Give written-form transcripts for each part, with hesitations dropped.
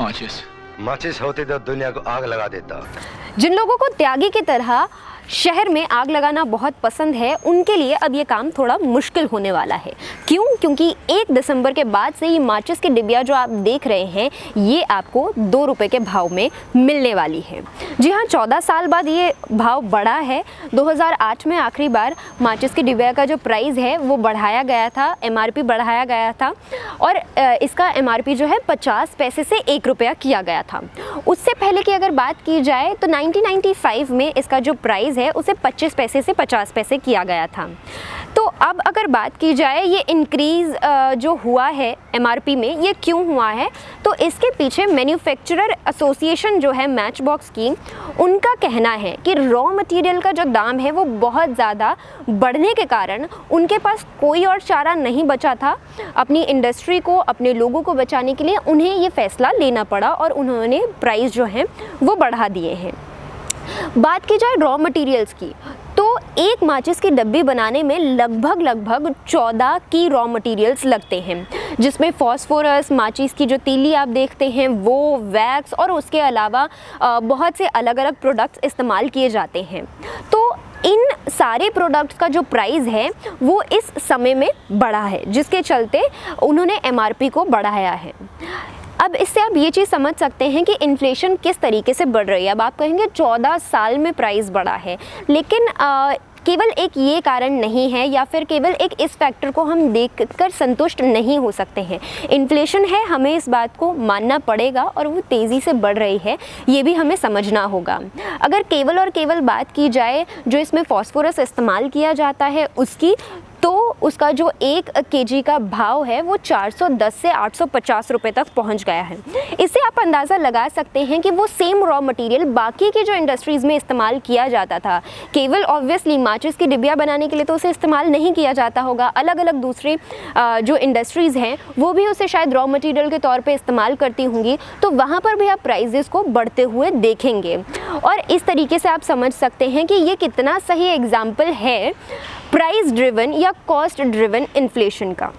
माचिस। माचिस होती तो दुनिया को आग लगा देता। जिन लोगों को त्यागी की तरह शहर में आग लगाना बहुत पसंद है, उनके लिए अब ये काम थोड़ा मुश्किल होने वाला है। क्यों? क्योंकि 1 दिसंबर के बाद से ये माचिस की डिबिया जो आप देख रहे हैं, ये आपको 2 रुपये के भाव में मिलने वाली है। जी हाँ, 14 साल बाद ये भाव बढ़ा है। 2008 में आखिरी बार माचिस की डिबिया का जो प्राइस है वो बढ़ाया गया था, MRP बढ़ाया गया था और इसका MRP जो है 50 पैसे से 1 रुपया किया गया था। उससे पहले की अगर बात की जाए तो 1995 में इसका जो प्राइस है उसे 25 पैसे से 50 पैसे किया गया था। तो अब अगर बात की जाए ये इंक्रीज़ जो हुआ है MRP में, ये क्यों हुआ है? तो इसके पीछे मैन्युफैक्चरर एसोसिएशन जो है मैच बॉक्स की, उनका कहना है कि रॉ मटेरियल का जो दाम है वो बहुत ज़्यादा बढ़ने के कारण उनके पास कोई और चारा नहीं बचा था। अपनी इंडस्ट्री को, अपने लोगों को बचाने के लिए उन्हें ये फैसला लेना पड़ा और उन्होंने प्राइस जो है वो बढ़ा दिए हैं। बात की जाए रॉ मटेरियल्स की, तो एक माचिस की डब्बी बनाने में लगभग 14 की रॉ मटेरियल्स लगते हैं, जिसमें फॉस्फोरस, माचिस की जो तीली आप देखते हैं वो, वैक्स और उसके अलावा बहुत से अलग अलग प्रोडक्ट्स इस्तेमाल किए जाते हैं। तो इन सारे प्रोडक्ट्स का जो प्राइस है वो इस समय में बढ़ा है, जिसके चलते उन्होंने MRP को बढ़ाया है। अब इससे आप ये चीज़ समझ सकते हैं कि इन्फ्लेशन किस तरीके से बढ़ रही है। अब आप कहेंगे 14 साल में प्राइस बढ़ा है, लेकिन केवल एक ये कारण नहीं है या फिर केवल एक इस फैक्टर को हम देखकर संतुष्ट नहीं हो सकते हैं। इन्फ्लेशन है, हमें इस बात को मानना पड़ेगा और वो तेज़ी से बढ़ रही है, ये भी हमें समझना होगा। अगर केवल और केवल बात की जाए जो इसमें फॉस्फोरस इस्तेमाल किया जाता है उसकी, तो उसका जो 1 kg का भाव है वो 410 से 850 रुपये तक पहुंच गया है। इससे आप अंदाज़ा लगा सकते हैं कि वो सेम रॉ मटेरियल बाकी की जो इंडस्ट्रीज़ में इस्तेमाल किया जाता था, केवल ऑब्वियसली माचिस की डिबिया बनाने के लिए तो उसे इस्तेमाल नहीं किया जाता होगा, अलग अलग दूसरे जो इंडस्ट्रीज़ हैं वो भी उसे शायद रॉ मटेरियल के तौर पर इस्तेमाल करती होंगी, तो वहाँ पर भी आप प्राइजेस को बढ़ते हुए देखेंगे। और इस तरीके से आप समझ सकते हैं कि ये कितना सही एग्जाम्पल है प्राइस ड्रिवन या कॉस्ट ड्रिवन इन्फ्लेशन का।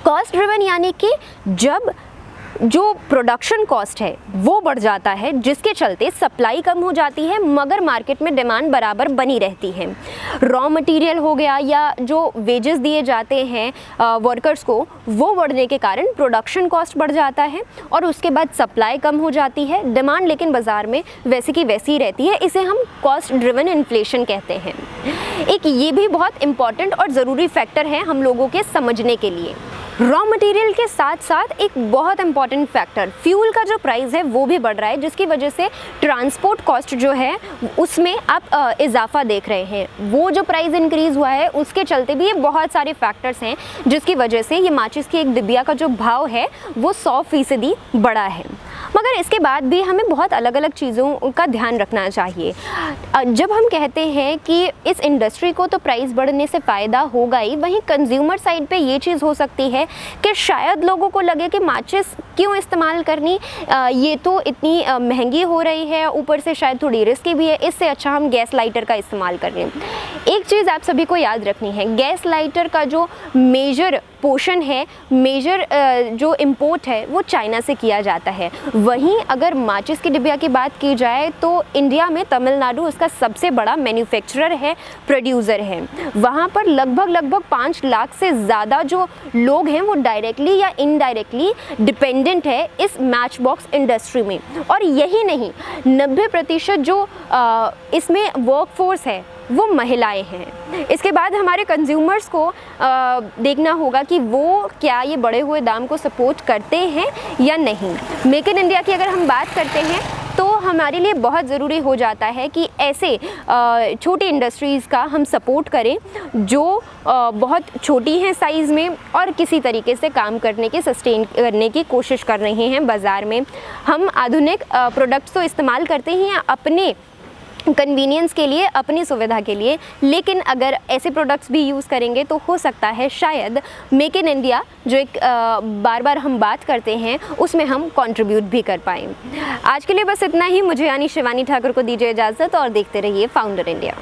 कॉस्ट ड्रिवन यानी कि जब जो प्रोडक्शन कॉस्ट है वो बढ़ जाता है, जिसके चलते सप्लाई कम हो जाती है मगर मार्केट में डिमांड बराबर बनी रहती है। रॉ मटेरियल हो गया या जो वेजेस दिए जाते हैं वर्कर्स को, वो बढ़ने के कारण प्रोडक्शन कॉस्ट बढ़ जाता है और उसके बाद सप्लाई कम हो जाती है, डिमांड लेकिन बाज़ार में वैसी की वैसी रहती है। इसे हम कॉस्ट ड्रिवन इन्फ्लेशन कहते हैं। एक ये भी बहुत इम्पॉर्टेंट और ज़रूरी फैक्टर है हम लोगों के समझने के लिए। रॉ मटेरियल के साथ साथ एक बहुत इंपॉर्टेंट फैक्टर फ्यूल का जो प्राइस है वो भी बढ़ रहा है, जिसकी वजह से ट्रांसपोर्ट कॉस्ट जो है उसमें आप इजाफा देख रहे हैं। वो जो प्राइस इंक्रीज़ हुआ है उसके चलते भी ये बहुत सारे फैक्टर्स हैं जिसकी वजह से ये माचिस की एक डिबिया का जो भाव है वो 100% बढ़ा है। मगर इसके बाद भी हमें बहुत अलग अलग चीज़ों का ध्यान रखना चाहिए। जब हम कहते हैं कि इस इंडस्ट्री को तो प्राइस बढ़ने से फ़ायदा होगा ही, वहीं कंज्यूमर साइड पे ये चीज़ हो सकती है कि शायद लोगों को लगे कि माचिस क्यों इस्तेमाल करनी, ये तो इतनी महंगी हो रही है, ऊपर से शायद थोड़ी रिस्की भी है, इससे अच्छा हम गैस लाइटर का इस्तेमाल कर लें। एक चीज़ आप सभी को याद रखनी है, गैस लाइटर का जो मेजर पोर्शन है, मेजर जो इम्पोर्ट है वो चाइना से किया जाता है। वहीं अगर माचिस की डिबिया की बात की जाए तो इंडिया में तमिलनाडु उसका सबसे बड़ा मैन्युफैक्चरर है, प्रोड्यूसर है। वहाँ पर लगभग 5 लाख से ज़्यादा जो लोग हैं वो डायरेक्टली या इनडायरेक्टली डिपेंडेंट है इस मैच बॉक्स इंडस्ट्री में। और यही नहीं, 90% जो इसमें वर्कफोर्स है वो महिलाएं हैं। इसके बाद हमारे कंज्यूमर्स को देखना होगा कि वो क्या ये बढ़े हुए दाम को सपोर्ट करते हैं या नहीं। मेक इन इंडिया की अगर हम बात करते हैं तो हमारे लिए बहुत ज़रूरी हो जाता है कि ऐसे छोटी इंडस्ट्रीज़ का हम सपोर्ट करें जो बहुत छोटी हैं साइज़ में और किसी तरीके से काम करने की, सस्टेन करने की कोशिश कर रहे हैं बाज़ार में। हम आधुनिक प्रोडक्ट्स तो इस्तेमाल करते ही हैं अपने कन्वीनियंस के लिए, अपनी सुविधा के लिए, लेकिन अगर ऐसे प्रोडक्ट्स भी यूज़ करेंगे तो हो सकता है शायद मेक इन इंडिया जो एक बार बार हम बात करते हैं उसमें हम कंट्रीब्यूट भी कर पाएँ। आज के लिए बस इतना ही। मुझे यानी शिवानी ठाकुर को दीजिए इजाज़त और देखते रहिए फाउंडर इंडिया।